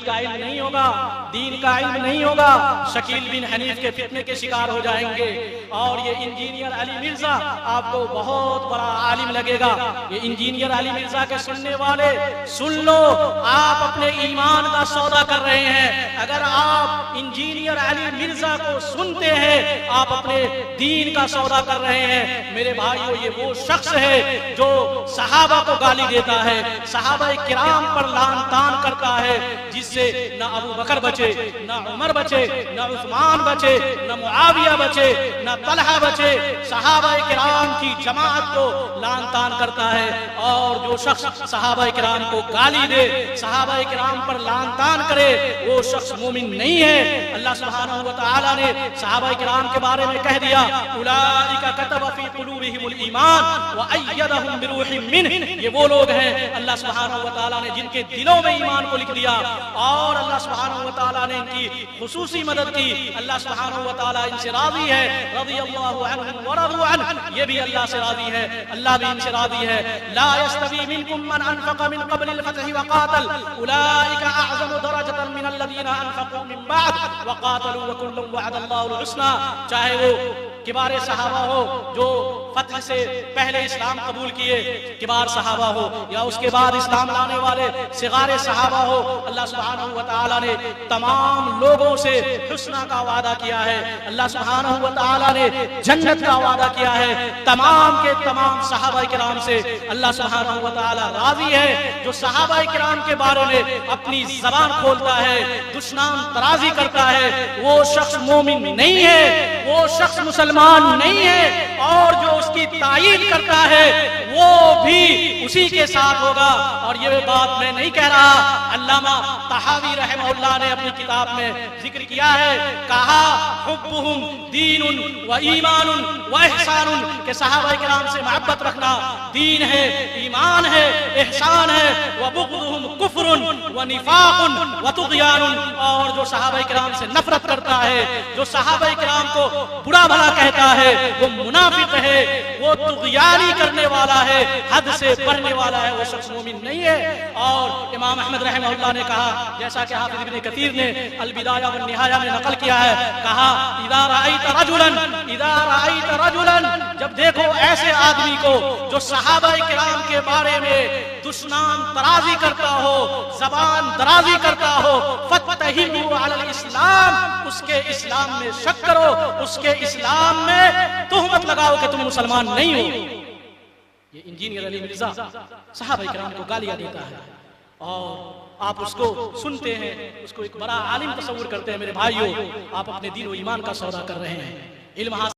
शरीयत का इल्म नहीं होगा, दीन का इल्म नहीं होगा, शकील बिन हनीफ के फितने के शिकार हो जाएंगे। और ये इंजीनियर अली मिर्जा आपको बहुत बड़ा आलिम लगेगा। ये इंजीनियर अली मिर्जा के सुनने वाले सुन लो, आप अपने ईमान का सौदा कर रहे हैं। अगर आप इंजीनियर अली मिर्जा को सुनते हैं, आप अपने दीन का सौदा कर रहे हैं। मेरे भाइयों, ये वो शख्स है जो सहाबा को गाली देता है, सहाबा किराम पर लान तान करता है, जिससे न अबू बकर बचे, न उमर बचे, न उस्मान बचे, न मुआविया बचे, न तलहा बचे। सहाबा किराम की जमात को लान तान करता है। और जो शख्स सहाबा किराम को गाली दे, सहाबा किराम पर लान तान करे, वो शख्स मोमिन नहीं है। अल्लाह सुब्हानहू व तआला ने सहाबा किराम के बारे में कह दिया, उलाइका कतब फी कुलूबिहिमुल ईमान व अय्यदहुम बिरूहिम मिन्ह। ये वो लोग हैं अल्लाह सुब्हानहू व तआला ने जिनके दिलों में ईमान को लिख दिया, और अल्लाह सुब्हानहू व तआला ने इनकी खुसूसी मदद की। अल्लाह सुब्हानहू व तआला इनसे राजी है, रज़ियल्लाहु अन्हुम व रज़ू अन्हु। ये भी अल्लाह से राजी है, अल्लाह भी इनसे राजी है। ला यस्तवी मिनकुम मन अनफक़ मिन क़ब्लिल फ़त्हि व क़ातल उलाइका अअज़मु दरजतन मिनल लज़ीना अनफ़क़ू मिन बअद व क़ातलू व कुल्लुन वअदल्लाहुल हुस्ना। चाहे वो किबार सहाबा हो जो फतह से पहले इस्लाम कबूल किए, किबार सहाबा हो, या उसके बाद इस्लाम लाने वाले सिगारे सहाबा हो, अल्लाह सुब्हानहू व तआला ने तमाम लोगों से हुस्ना का वादा किया है। अल्लाह सुब्हानहू व तआला ने जन्नत का वादा किया है। तमाम के तमाम सहाबा किराम से अल्लाह सुब्हानहू व तआला राजी है। जो सहाबा किराम के बारे में अपनी ज़बान खोलता है, दुश्मन तराजी करता है, वो शख्स मोमिन नहीं है, वो शख्स मुसलमान नहीं है। और जो उसकी तायीद करता है, वो भी उसी के साथ होगा। और ये बात मैं नहीं कह रहा, अल्लामा तहावी रहमहुल्लाह ने अपनी किताब में जिक्र किया है। कहा हुब्बुहुम दीनुन व ईमानुन व इहसानुन, के सहाबा किराम से मोहब्बत रखना दीन है, ईमान है, इहसान है। व बुग़्दुहुम कुफ्रुन व निफाकुन व तुग़यानुन, और जो सहाबा किराम से नफरत करता है, जो सहाबा किराम को बुरा भला कहता है, वो मुनाफिक है, वो तुग़यानी करने वाला है, हद से बढ़ने वाला है, वो शख्स मोमिन नहीं है। और इमाम अहमद रहमहुल्लाह ने कहा, जैसा कि हाफिज़ इब्न कसीर ने अल बिदाया व निहाया में नकल किया है, कहा इज़ा रअयत रजुलन, जब देखो ऐसे आदमी को जो सहाबा किराम के बारे में दुश्मन तराजी करता हो, ज़बान दराजी करता हो, फत्तहिमु अलल इस्लाम, उसके इस्लाम में शक करो, उसके इस्लाम में तुहमत लगाओ कि तुम मुसलमान नहीं हो। ये इंजीनियर अली मिर्जा सहाबा किराम को गालियां देता है, और आप उसको सुनते हैं, उसको एक बड़ा आलिम तस्वुर करते हैं। मेरे भाइयों, आप अपने दीन और ईमान का सौदा कर रहे हैं। इल्म